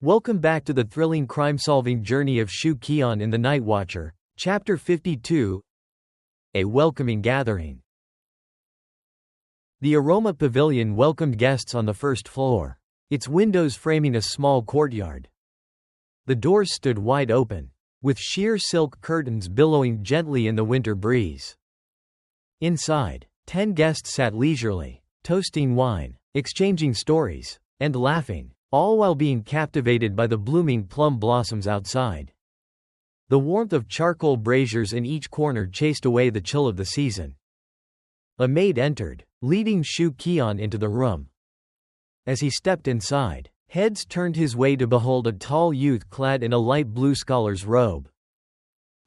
Welcome back to the thrilling crime-solving journey of Xu Qi'an in the Nightwatcher, Chapter 52. A Welcoming Gathering. The Aroma Pavilion welcomed guests on the first floor, its windows framing a small courtyard. The doors stood wide open, with sheer silk curtains billowing gently in the winter breeze. Inside, 10 guests sat leisurely, toasting wine, exchanging stories, and laughing, all while being captivated by the blooming plum blossoms outside. The warmth of charcoal braziers in each corner chased away the chill of the season. A maid entered, leading Xu Qi'an into the room. As he stepped inside, heads turned his way to behold a tall youth clad in a light blue scholar's robe.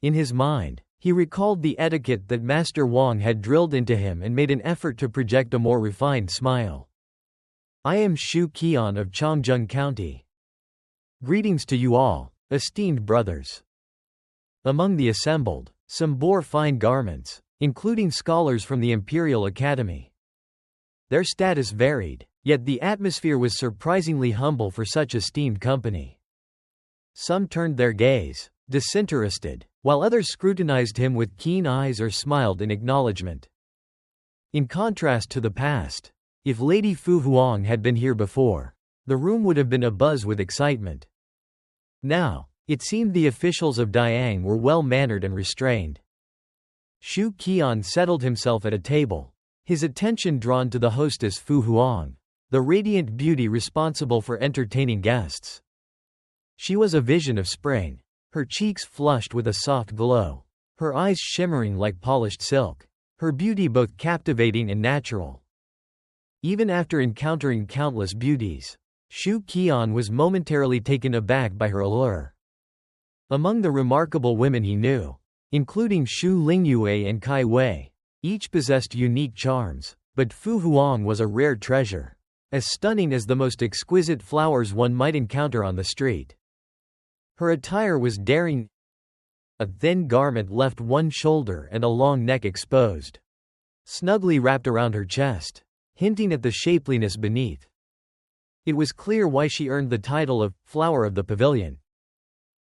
In his mind, he recalled the etiquette that Master Wang had drilled into him and made an effort to project a more refined smile. "I am Xu Qi'an of Changzheng County. Greetings to you all, esteemed brothers." Among the assembled, some bore fine garments, including scholars from the Imperial Academy. Their status varied, yet the atmosphere was surprisingly humble for such esteemed company. Some turned their gaze, disinterested, while others scrutinized him with keen eyes or smiled in acknowledgement. In contrast to the past, if Lady Fu Huang had been here before, the room would have been abuzz with excitement. Now, it seemed the officials of Dayang were well-mannered and restrained. Xu Qi'an settled himself at a table, his attention drawn to the hostess Fu Huang, the radiant beauty responsible for entertaining guests. She was a vision of spring, her cheeks flushed with a soft glow, her eyes shimmering like polished silk, her beauty both captivating and natural. Even after encountering countless beauties, Xu Qi'an was momentarily taken aback by her allure. Among the remarkable women he knew, including Xu Lingyue and Kai Wei, each possessed unique charms, but Fu Huang was a rare treasure, as stunning as the most exquisite flowers one might encounter on the street. Her attire was daring. A thin garment left one shoulder and a long neck exposed, snugly wrapped around her chest, hinting at the shapeliness beneath. It was clear why she earned the title of Flower of the Pavilion.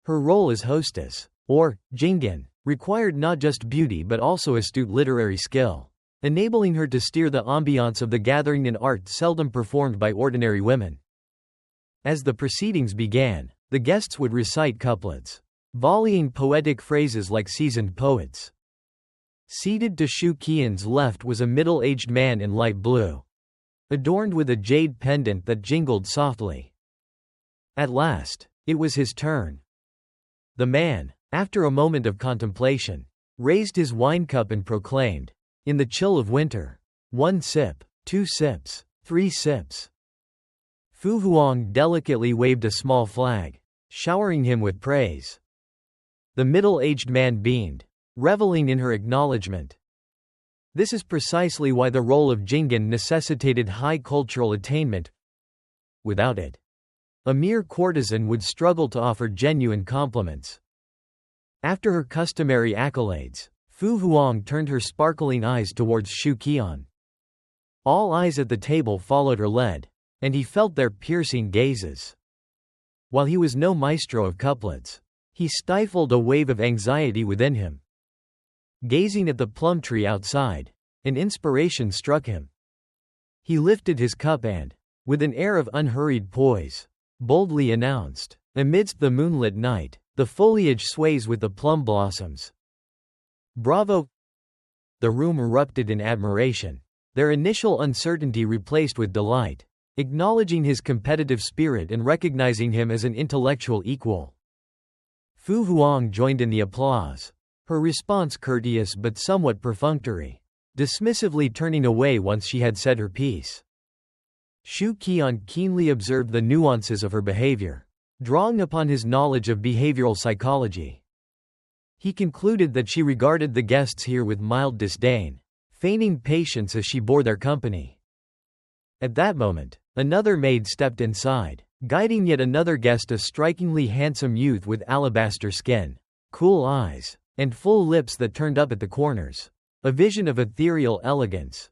Her role as hostess, or Jinggan, required not just beauty but also astute literary skill, enabling her to steer the ambiance of the gathering in art seldom performed by ordinary women. As the proceedings began, the guests would recite couplets, volleying poetic phrases like seasoned poets. Seated to Xu Qi'an's left was a middle-aged man in light blue, adorned with a jade pendant that jingled softly. At last, it was his turn. The man, after a moment of contemplation, raised his wine cup and proclaimed, "In the chill of winter, 1 sip, 2 sips, 3 sips." Fu Huang delicately waved a small flag, showering him with praise. The middle-aged man beamed, reveling in her acknowledgement. This is precisely why the role of Jinggan necessitated high cultural attainment. Without it, a mere courtesan would struggle to offer genuine compliments. After her customary accolades, Fu Huang turned her sparkling eyes towards Xu Qi'an. All eyes at the table followed her lead, and he felt their piercing gazes. While he was no maestro of couplets, he stifled a wave of anxiety within him. Gazing at the plum tree outside, an inspiration struck him. He lifted his cup and, with an air of unhurried poise, boldly announced, "Amidst the moonlit night, the foliage sways with the plum blossoms." "Bravo!" The room erupted in admiration, their initial uncertainty replaced with delight, acknowledging his competitive spirit and recognizing him as an intellectual equal. Fu Huang joined in the applause, her response courteous but somewhat perfunctory, dismissively turning away once she had said her piece. Xu Qi'an keenly observed the nuances of her behavior, drawing upon his knowledge of behavioral psychology. He concluded that she regarded the guests here with mild disdain, feigning patience as she bore their company. At that moment, another maid stepped inside, guiding yet another guest, a strikingly handsome youth with alabaster skin, cool eyes, and full lips that turned up at the corners, a vision of ethereal elegance.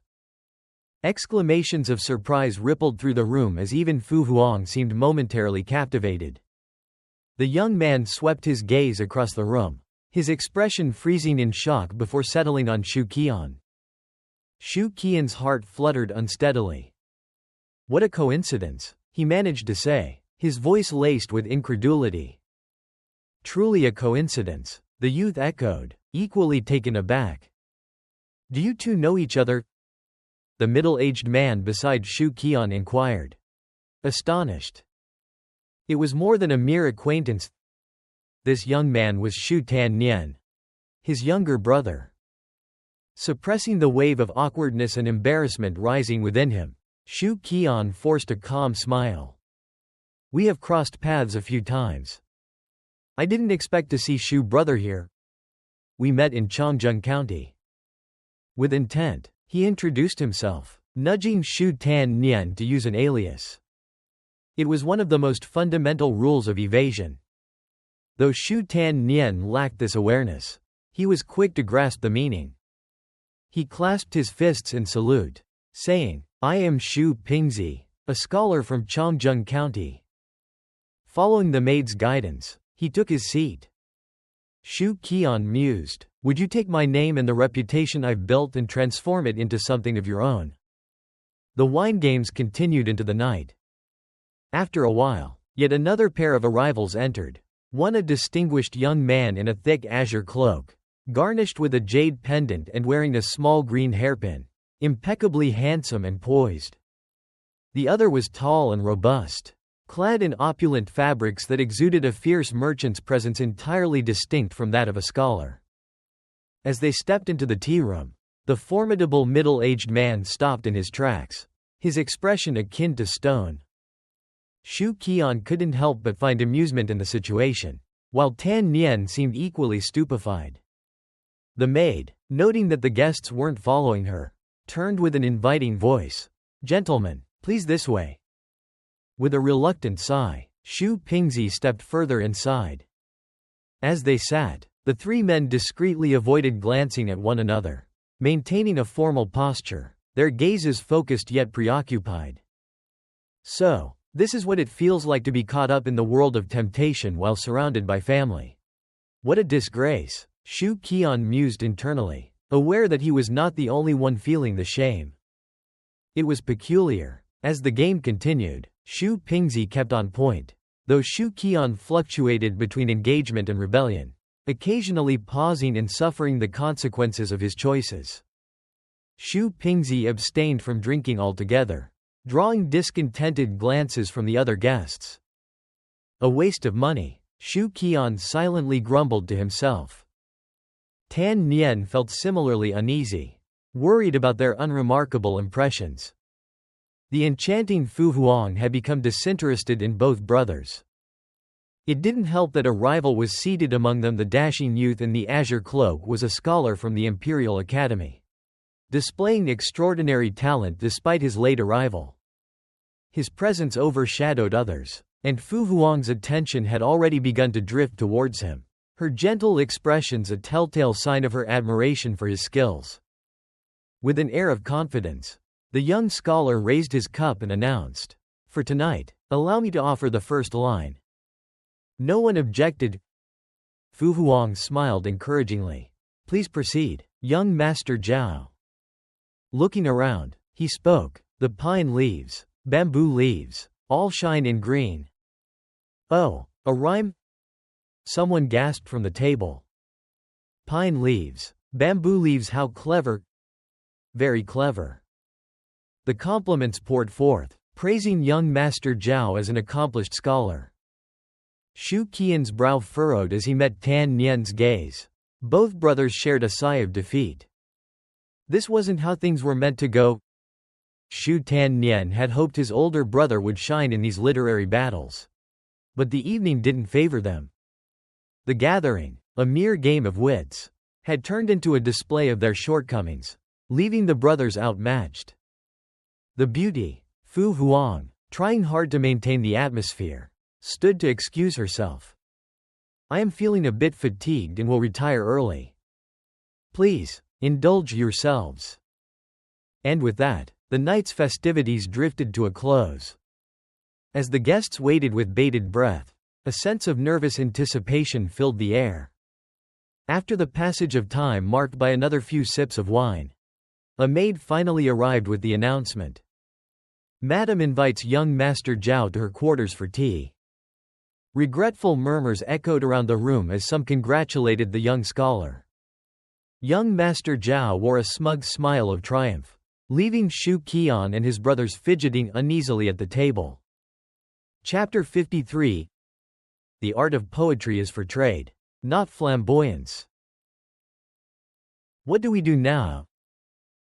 Exclamations of surprise rippled through the room as even Fu Huang seemed momentarily captivated. The young man swept his gaze across the room, his expression freezing in shock before settling on Xu Qi'an. Xu Qi'an's heart fluttered unsteadily. "What a coincidence," he managed to say, his voice laced with incredulity. "Truly a coincidence," the youth echoed, equally taken aback. "Do you two know each other?" the middle-aged man beside Xu Qi'an inquired. Astonished. It was more than a mere acquaintance. This young man was Xu Tiannian, his younger brother. Suppressing the wave of awkwardness and embarrassment rising within him, Xu Qi'an forced a calm smile. "We have crossed paths a few times. I didn't expect to see Xu brother here. We met in Changzheng County." With intent, he introduced himself, nudging Xu Tiannian to use an alias. It was one of the most fundamental rules of evasion. Though Xu Tiannian lacked this awareness, he was quick to grasp the meaning. He clasped his fists in salute, saying, "I am Xu Pingzi, a scholar from Changzheng County." Following the maid's guidance, he took his seat. Xu Qi'an mused, "Would you take my name and the reputation I've built and transform it into something of your own?" The wine games continued into the night. After a while, yet another pair of arrivals entered, one a distinguished young man in a thick azure cloak, garnished with a jade pendant and wearing a small green hairpin, impeccably handsome and poised. The other was tall and robust, clad in opulent fabrics that exuded a fierce merchant's presence entirely distinct from that of a scholar. As they stepped into the tea room, the formidable middle-aged man stopped in his tracks, his expression akin to stone. Xu Qi'an couldn't help but find amusement in the situation, while Tan Nian seemed equally stupefied. The maid, noting that the guests weren't following her, turned with an inviting voice. "Gentlemen, please this way." With a reluctant sigh, Xu Pingzi stepped further inside. As they sat, the three men discreetly avoided glancing at one another, maintaining a formal posture, their gazes focused yet preoccupied. "So, this is what it feels like to be caught up in the world of temptation while surrounded by family. What a disgrace," Xu Qi'an mused internally, aware that he was not the only one feeling the shame. It was peculiar. As the game continued, Xu Pingzi kept on point, though Xu Qi'an fluctuated between engagement and rebellion, occasionally pausing and suffering the consequences of his choices. Xu Pingzi abstained from drinking altogether, drawing discontented glances from the other guests. "A waste of money," Xu Qi'an silently grumbled to himself. Tan Nian felt similarly uneasy, worried about their unremarkable impressions. The enchanting Fu Huang had become disinterested in both brothers. It didn't help that a rival was seated among them. The dashing youth in the azure cloak was a scholar from the Imperial Academy, displaying extraordinary talent despite his late arrival. His presence overshadowed others, and Fu Huang's attention had already begun to drift towards him, her gentle expressions a telltale sign of her admiration for his skills. With an air of confidence, the young scholar raised his cup and announced, "For tonight, allow me to offer the first line." No one objected. Fu Huang smiled encouragingly. "Please proceed, young Master Zhao." Looking around, he spoke, "The pine leaves, bamboo leaves, all shine in green." "Oh, a rhyme?" someone gasped from the table. "Pine leaves, bamboo leaves, how clever." "Very clever." The compliments poured forth, praising young Master Zhao as an accomplished scholar. Xu Qi'an's brow furrowed as he met Tan Nian's gaze. Both brothers shared a sigh of defeat. This wasn't how things were meant to go. Xu Tiannian had hoped his older brother would shine in these literary battles. But the evening didn't favor them. The gathering, a mere game of wits, had turned into a display of their shortcomings, leaving the brothers outmatched. The beauty, Fu Huang, trying hard to maintain the atmosphere, stood to excuse herself. "I am feeling a bit fatigued and will retire early. Please, indulge yourselves." And with that, The night's festivities drifted to a close. As the guests waited with bated breath, a sense of nervous anticipation filled the air. After the passage of time marked by another few sips of wine, a maid finally arrived with the announcement. Madam invites young Master Zhao to her quarters for tea. Regretful murmurs echoed around the room as some congratulated the young scholar. Young Master Zhao wore a smug smile of triumph, leaving Xu Qi'an and his brothers fidgeting uneasily at the table. Chapter 53. The art of poetry is for trade, not flamboyance. What do we do now?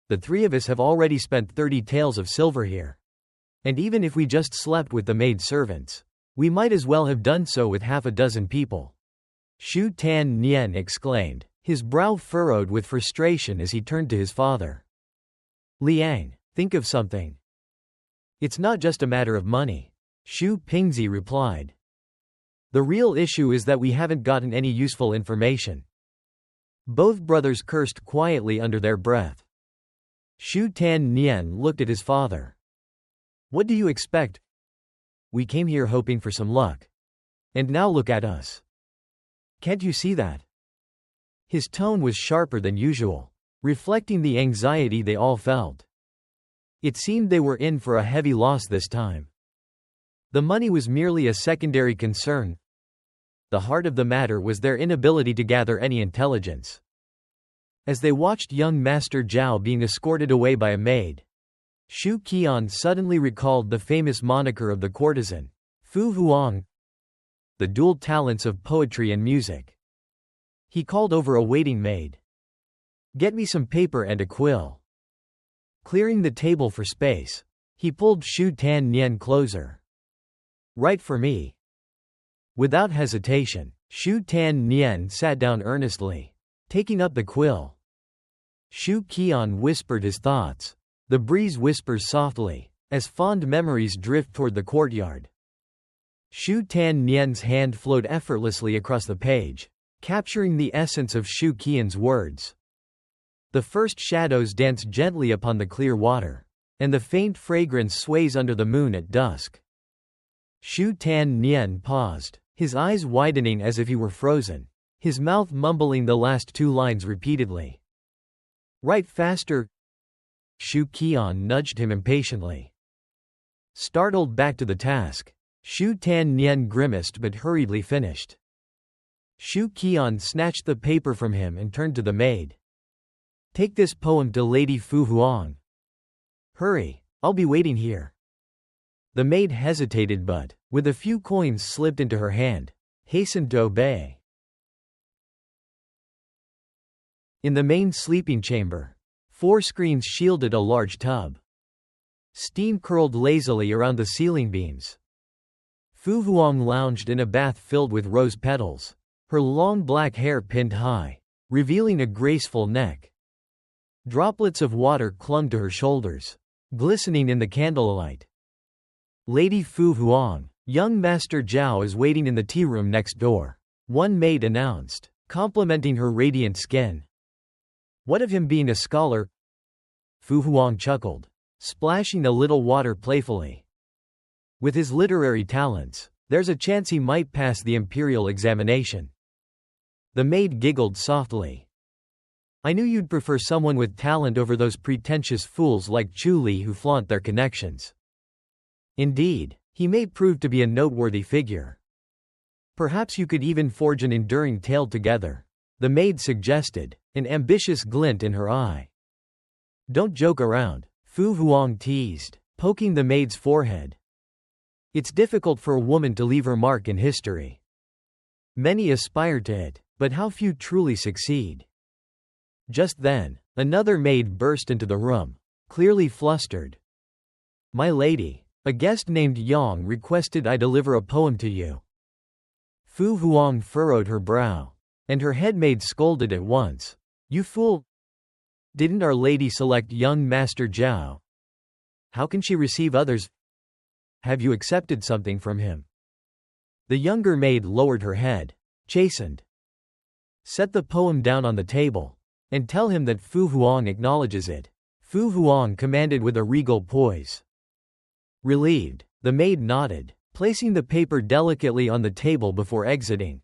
The three of us have already spent 30 taels of silver here. And even if we just slept with the maid servants, we might as well have done so with half a dozen people. Xu Tian exclaimed, his brow furrowed with frustration as he turned to his father. Liang, think of something. It's not just a matter of money, Xu Pingzi replied. The real issue is that we haven't gotten any useful information. Both brothers cursed quietly under their breath. Xu Tian looked at his father. What do you expect? We came here hoping for some luck. And now look at us. Can't you see that? His tone was sharper than usual, reflecting the anxiety they all felt. It seemed they were in for a heavy loss this time. The money was merely a secondary concern. The heart of the matter was their inability to gather any intelligence. As they watched young Master Zhao being escorted away by a maid, Xu Qi'an suddenly recalled the famous moniker of the courtesan, Fu Huang, the dual talents of poetry and music. He called over a waiting maid. Get me some paper and a quill. Clearing the table for space, he pulled Xu Tian closer. Write for me. Without hesitation, Xu Tian sat down earnestly, taking up the quill. Xu Qi'an whispered his thoughts. The breeze whispers softly, as fond memories drift toward the courtyard. Xu Tian's hand flowed effortlessly across the page, capturing the essence of Xu Qi'an's words. The first shadows dance gently upon the clear water, and the faint fragrance sways under the moon at dusk. Xu Tian paused, his eyes widening as if he were frozen, his mouth mumbling the last two lines repeatedly. Write faster. Xu Qi'an nudged him impatiently. Startled back to the task, Xu Tian grimaced but hurriedly finished. Xu Qi'an snatched the paper from him and turned to the maid. Take this poem to Lady Fu Huang. Hurry, I'll be waiting here. The maid hesitated but, with a few coins slipped into her hand, hastened to obey. In the main sleeping chamber, 4 screens shielded a large tub. Steam curled lazily around the ceiling beams. Fu Huang lounged in a bath filled with rose petals, her long black hair pinned high, revealing a graceful neck. Droplets of water clung to her shoulders, glistening in the candlelight. Lady Fu Huang, young Master Zhao is waiting in the tea room next door, one maid announced, complimenting her radiant skin. What of him being a scholar? Fu Huang chuckled, splashing a little water playfully. With his literary talents, there's a chance he might pass the imperial examination. The maid giggled softly. I knew you'd prefer someone with talent over those pretentious fools like Chu Li who flaunt their connections. Indeed, he may prove to be a noteworthy figure. Perhaps you could even forge an enduring tale together, the maid suggested, an ambitious glint in her eye. Don't joke around, Fu Huang teased, poking the maid's forehead. It's difficult for a woman to leave her mark in history. Many aspire to it, but how few truly succeed. Just then, another maid burst into the room, clearly flustered. My lady, a guest named Yang requested I deliver a poem to you. Fu Huang furrowed her brow, and her head maid scolded at once. You fool! Didn't our lady select young Master Zhao? How can she receive others? Have you accepted something from him? The younger maid lowered her head, chastened. Set the poem down on the table, and tell him that Fu Huang acknowledges it, Fu Huang commanded with a regal poise. Relieved, the maid nodded, placing the paper delicately on the table before exiting.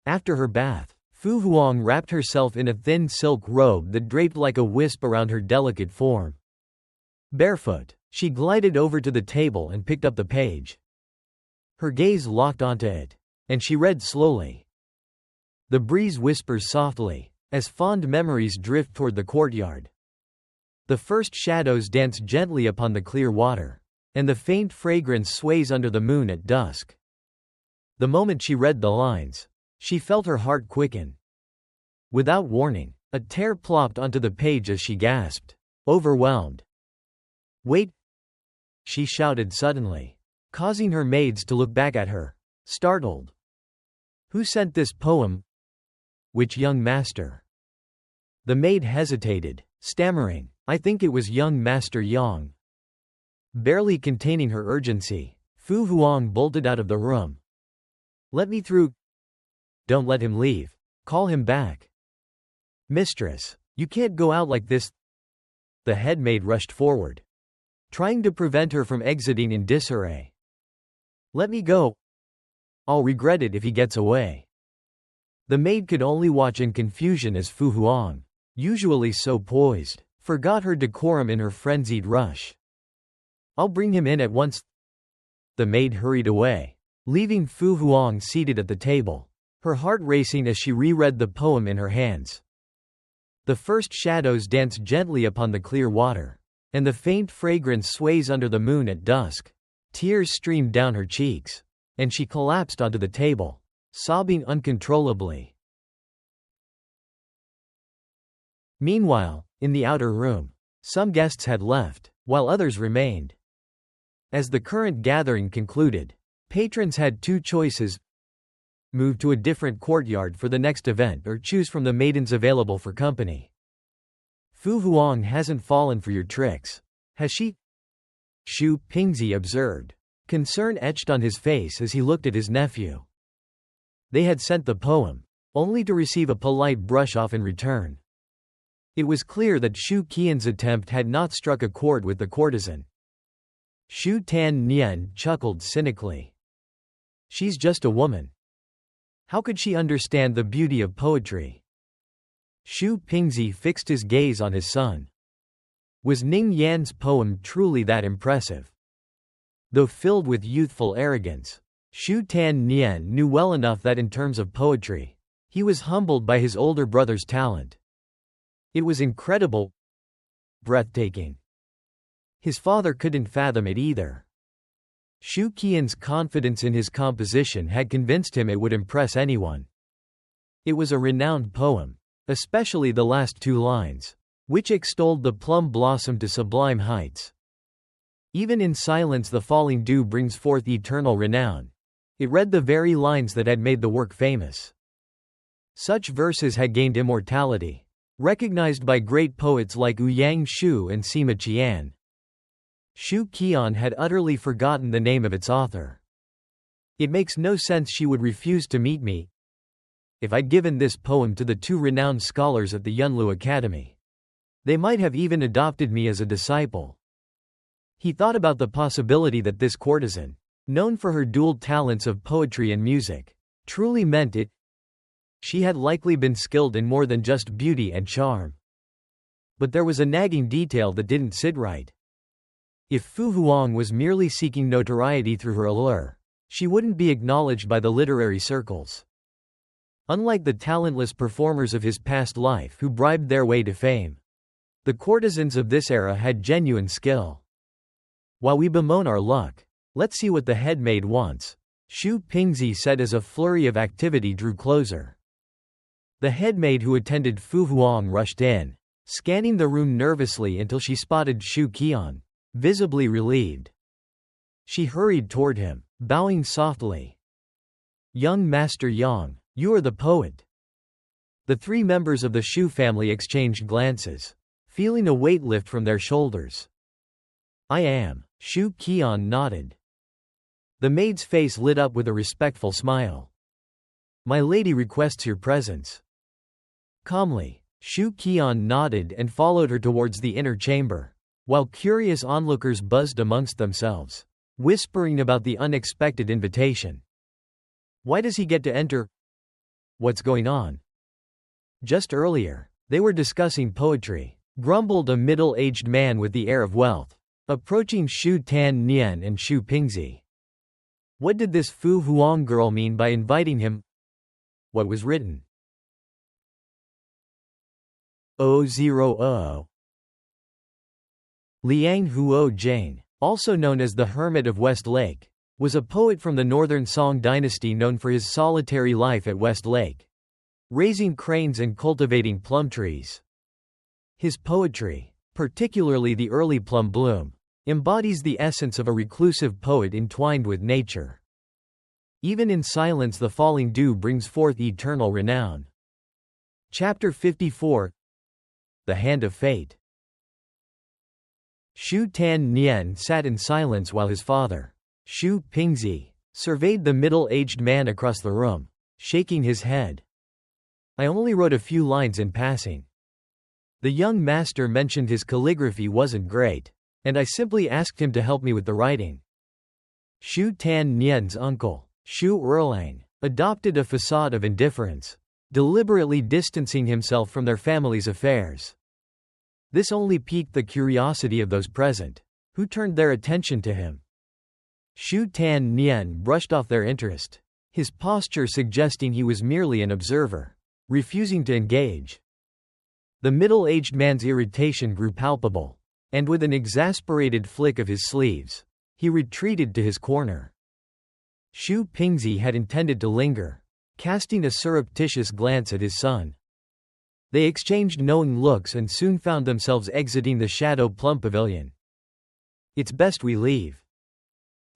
After her bath, Fu Huang wrapped herself in a thin silk robe that draped like a wisp around her delicate form. Barefoot, she glided over to the table and picked up the page. Her gaze locked onto it, and she read slowly. The breeze whispers softly, as fond memories drift toward the courtyard. The first shadows dance gently upon the clear water, and the faint fragrance sways under the moon at dusk. The moment she read the lines, she felt her heart quicken. Without warning, a tear plopped onto the page as she gasped, overwhelmed. "Wait!" she shouted suddenly, causing her maids to look back at her, startled. "Who sent this poem? Which young master?" The maid hesitated, stammering, "I think it was young Master Yang." Barely containing her urgency, Fu Huang bolted out of the room. "Let me through." "Don't let him leave. Call him back." "Mistress, you can't go out like this." The head maid rushed forward, trying to prevent her from exiting in disarray. "Let me go. I'll regret it if he gets away." The maid could only watch in confusion as Fu Huang, usually so poised, forgot her decorum in her frenzied rush. "I'll bring him in at once." The maid hurried away, leaving Fu Huang seated at the table, her heart racing as she reread the poem in her hands. The first shadows dance gently upon the clear water, and the faint fragrance sways under the moon at dusk. Tears streamed down her cheeks, and she collapsed onto the table, sobbing uncontrollably. Meanwhile, in the outer room, some guests had left, while others remained. As the current gathering concluded, patrons had two choices: move to a different courtyard for the next event or choose from the maidens available for company. "Fu Huang hasn't fallen for your tricks, has she?" Xu Pingzi observed, concern etched on his face as he looked at his nephew. They had sent the poem, only to receive a polite brush-off in return. It was clear that Xu Qi'an's attempt had not struck a chord with the courtesan. Xu Tan Nian chuckled cynically. "She's just a woman. How could she understand the beauty of poetry?" Xu Pingzi fixed his gaze on his son. Was Ning Yan's poem truly that impressive? Though filled with youthful arrogance, Xu Tan Nian knew well enough that in terms of poetry, he was humbled by his older brother's talent. It was incredible, breathtaking. His father couldn't fathom it either. Xu Qi'an's confidence in his composition had convinced him it would impress anyone. It was a renowned poem, especially the last two lines, which extolled the plum blossom to sublime heights. Even in silence the falling dew brings forth eternal renown. It read the very lines that had made the work famous. Such verses had gained immortality, recognized by great poets like Ouyang Shu and Sima Qian. Xu Qi'an had utterly forgotten the name of its author. "It makes no sense she would refuse to meet me. If I'd given this poem to the two renowned scholars at the Yunlu Academy, they might have even adopted me as a disciple." He thought about the possibility that this courtesan, known for her dual talents of poetry and music, truly meant it. She had likely been skilled in more than just beauty and charm. But there was a nagging detail that didn't sit right. If Fu Huang was merely seeking notoriety through her allure, she wouldn't be acknowledged by the literary circles. Unlike the talentless performers of his past life who bribed their way to fame, the courtesans of this era had genuine skill. "While we bemoan our luck, let's see what the head maid wants," Xu Pingzi said as a flurry of activity drew closer. The head maid who attended Fu Huang rushed in, scanning the room nervously until she spotted Xu Qi'an, visibly relieved. She hurried toward him, bowing softly. "Young Master Yang, you are the poet." The three members of the Xu family exchanged glances, feeling a weight lift from their shoulders. "I am," Xu Qi'an nodded. The maid's face lit up with a respectful smile. "My lady requests your presence." Calmly, Xu Qi'an nodded and followed her towards the inner chamber, while curious onlookers buzzed amongst themselves, whispering about the unexpected invitation. Why does he get to enter? What's going on? Just earlier, they were discussing poetry, grumbled a middle-aged man with the air of wealth, approaching Xu Tiannian and Xu Pingzi. What did this Fu Huang girl mean by inviting him? What was written? 000. Liang Huo Jane, also known as the Hermit of West Lake, was a poet from the northern Song dynasty known for his solitary life at West Lake, raising cranes and cultivating plum trees. His poetry, particularly the early plum bloom, embodies the essence of a reclusive poet entwined with nature. Even in silence the falling dew brings forth eternal renown. Chapter 54. The Hand of Fate. Xu Tiannian sat in silence while his father, Xu Pingzi, surveyed the middle-aged man across the room, shaking his head. I only wrote a few lines in passing. The young master mentioned his calligraphy wasn't great, and I simply asked him to help me with the writing. Xu Tiannian's uncle, Xu Erlang, adopted a facade of indifference, deliberately distancing himself from their family's affairs. This only piqued the curiosity of those present, who turned their attention to him. Xu Tiannian brushed off their interest, his posture suggesting he was merely an observer, refusing to engage. The middle-aged man's irritation grew palpable, and with an exasperated flick of his sleeves, he retreated to his corner. Xu Pingzi had intended to linger, casting a surreptitious glance at his son. They exchanged knowing looks and soon found themselves exiting the Shadow Plum Pavilion. It's best we leave.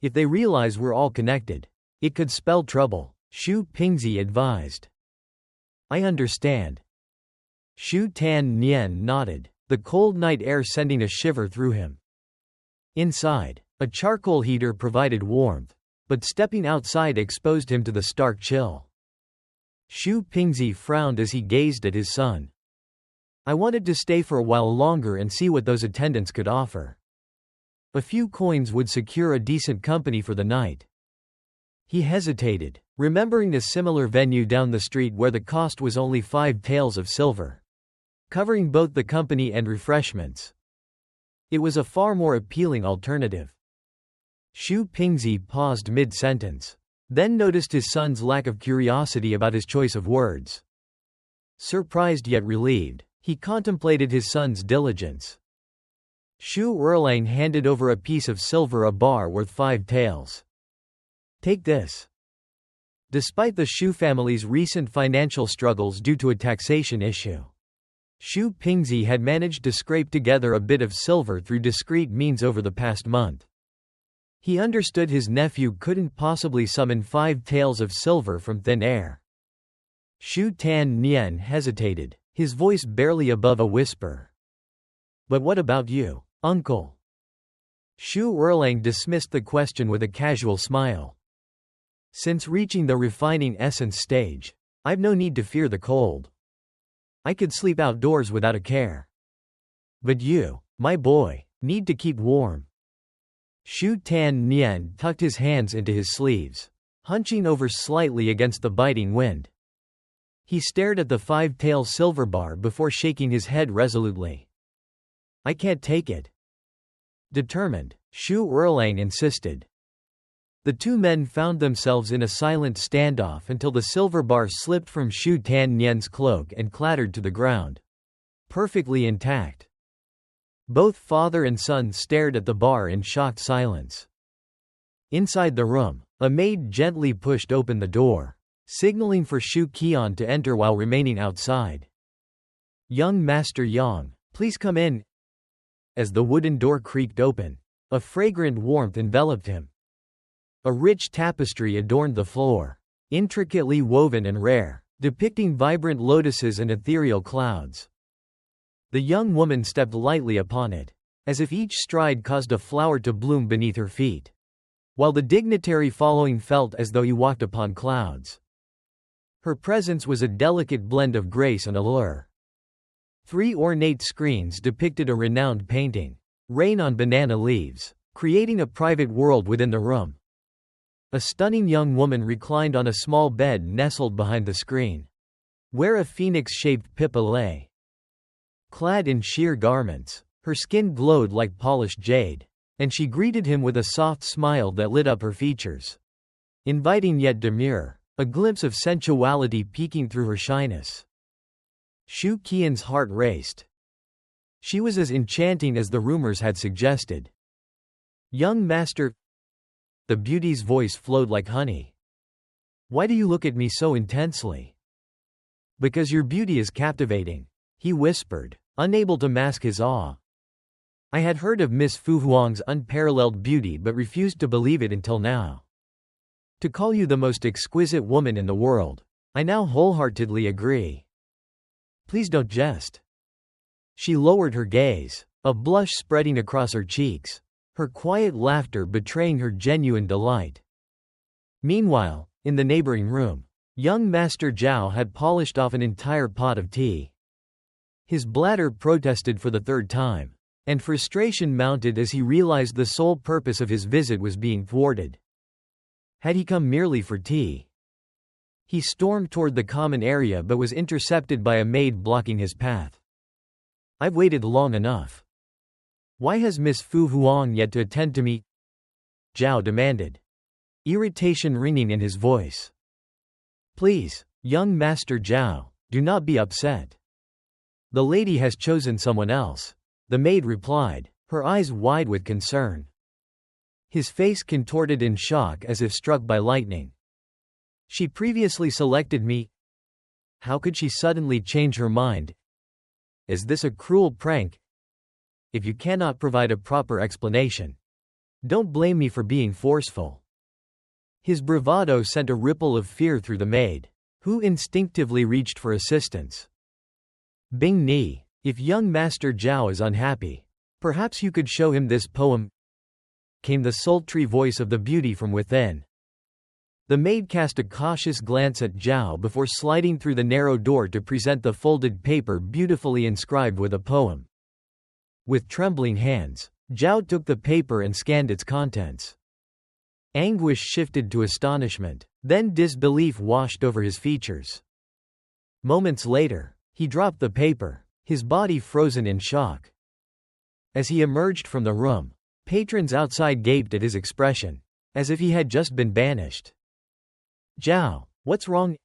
If they realize we're all connected, it could spell trouble, Xu Pingzi advised. I understand. Xu Tiannian nodded, the cold night air sending a shiver through him. Inside, a charcoal heater provided warmth, but stepping outside exposed him to the stark chill. Xu Pingzi frowned as he gazed at his son. I wanted to stay for a while longer and see what those attendants could offer. A few coins would secure a decent company for the night. He hesitated, remembering a similar venue down the street where the cost was only 5 taels of silver, covering both the company and refreshments. It was a far more appealing alternative. Xu Pingzi paused mid-sentence, then noticed his son's lack of curiosity about his choice of words. Surprised yet relieved, he contemplated his son's diligence. Xu Erlang handed over a piece of silver, a bar worth 5 taels. Take this. Despite the Xu family's recent financial struggles due to a taxation issue, Xu Pingzi had managed to scrape together a bit of silver through discreet means over the past month. He understood his nephew couldn't possibly summon 5 taels of silver from thin air. Xu Tiannian hesitated, his voice barely above a whisper. But what about you, uncle? Xu Erlang dismissed the question with a casual smile. Since reaching the refining essence stage, I've no need to fear the cold. I could sleep outdoors without a care. But you, my boy, need to keep warm. Xu Tiannian tucked his hands into his sleeves, hunching over slightly against the biting wind. He stared at the 5 tael silver bar before shaking his head resolutely. I can't take it. Determined, Xu Erlang insisted. The two men found themselves in a silent standoff until the silver bar slipped from Xu Tiannian's cloak and clattered to the ground, perfectly intact. Both father and son stared at the bar in shocked silence. Inside the room, a maid gently pushed open the door, signaling for Xu Qi'an to enter while remaining outside. Young Master Yang, please come in. As the wooden door creaked open, a fragrant warmth enveloped him. A rich tapestry adorned the floor, intricately woven and rare, depicting vibrant lotuses and ethereal clouds. The young woman stepped lightly upon it, as if each stride caused a flower to bloom beneath her feet, while the dignitary following felt as though he walked upon clouds. Her presence was a delicate blend of grace and allure. 3 ornate screens depicted a renowned painting, Rain on Banana Leaves, creating a private world within the room. A stunning young woman reclined on a small bed nestled behind the screen, where a phoenix-shaped Pippa lay. Clad in sheer garments, her skin glowed like polished jade, and she greeted him with a soft smile that lit up her features. Inviting yet demure, a glimpse of sensuality peeking through her shyness. Xu Qi'an's heart raced. She was as enchanting as the rumors had suggested. Young master. The beauty's voice flowed like honey. Why do you look at me so intensely? Because your beauty is captivating, he whispered, unable to mask his awe. I had heard of Miss Fu Huang's unparalleled beauty but refused to believe it until now. To call you the most exquisite woman in the world, I now wholeheartedly agree. Please don't jest. She lowered her gaze, a blush spreading across her cheeks, her quiet laughter betraying her genuine delight. Meanwhile, in the neighboring room, young Master Zhao had polished off an entire pot of tea. His bladder protested for the third time, and frustration mounted as he realized the sole purpose of his visit was being thwarted. Had he come merely for tea? He stormed toward the common area but was intercepted by a maid blocking his path. I've waited long enough. Why has Miss Fu Huang yet to attend to me? Zhao demanded, irritation ringing in his voice. Please, young Master Zhao, do not be upset. The lady has chosen someone else, the maid replied, her eyes wide with concern. His face contorted in shock as if struck by lightning. She previously selected me. How could she suddenly change her mind? Is this a cruel prank? If you cannot provide a proper explanation, don't blame me for being forceful. His bravado sent a ripple of fear through the maid, who instinctively reached for assistance. Bing Ni, if young Master Zhao is unhappy, perhaps you could show him this poem, came the sultry voice of the beauty from within. The maid cast a cautious glance at Zhao before sliding through the narrow door to present the folded paper beautifully inscribed with a poem. With trembling hands, Zhao took the paper and scanned its contents. Anguish shifted to astonishment, then disbelief washed over his features. Moments later, he dropped the paper, his body frozen in shock. As he emerged from the room, patrons outside gaped at his expression, as if he had just been banished. Zhao, what's wrong?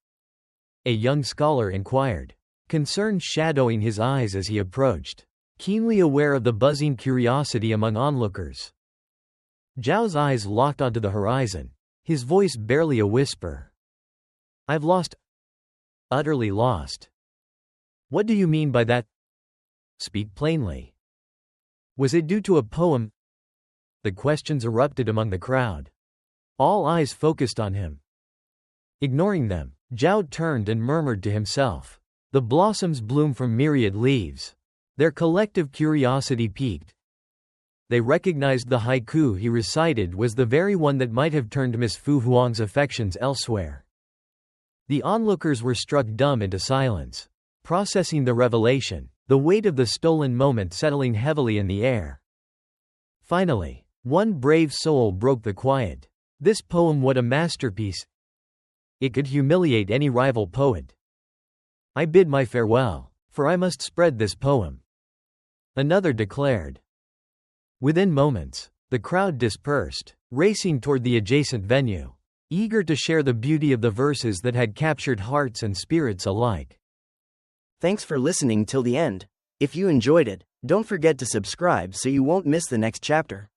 A young scholar inquired, concern shadowing his eyes as he approached, keenly aware of the buzzing curiosity among onlookers. Zhao's eyes locked onto the horizon, his voice barely a whisper. I've lost. Utterly lost. What do you mean by that? Speak plainly. Was it due to a poem? The questions erupted among the crowd. All eyes focused on him. Ignoring them, Zhao turned and murmured to himself. The blossoms bloom from myriad leaves. Their collective curiosity piqued. They recognized the haiku he recited was the very one that might have turned Miss Fu Huang's affections elsewhere. The onlookers were struck dumb into silence, processing the revelation, the weight of the stolen moment settling heavily in the air. Finally, one brave soul broke the quiet. This poem, what a masterpiece! It could humiliate any rival poet. I bid my farewell, for I must spread this poem. Another declared. Within moments, the crowd dispersed, racing toward the adjacent venue, eager to share the beauty of the verses that had captured hearts and spirits alike. Thanks for listening till the end. If you enjoyed it, don't forget to subscribe so you won't miss the next chapter.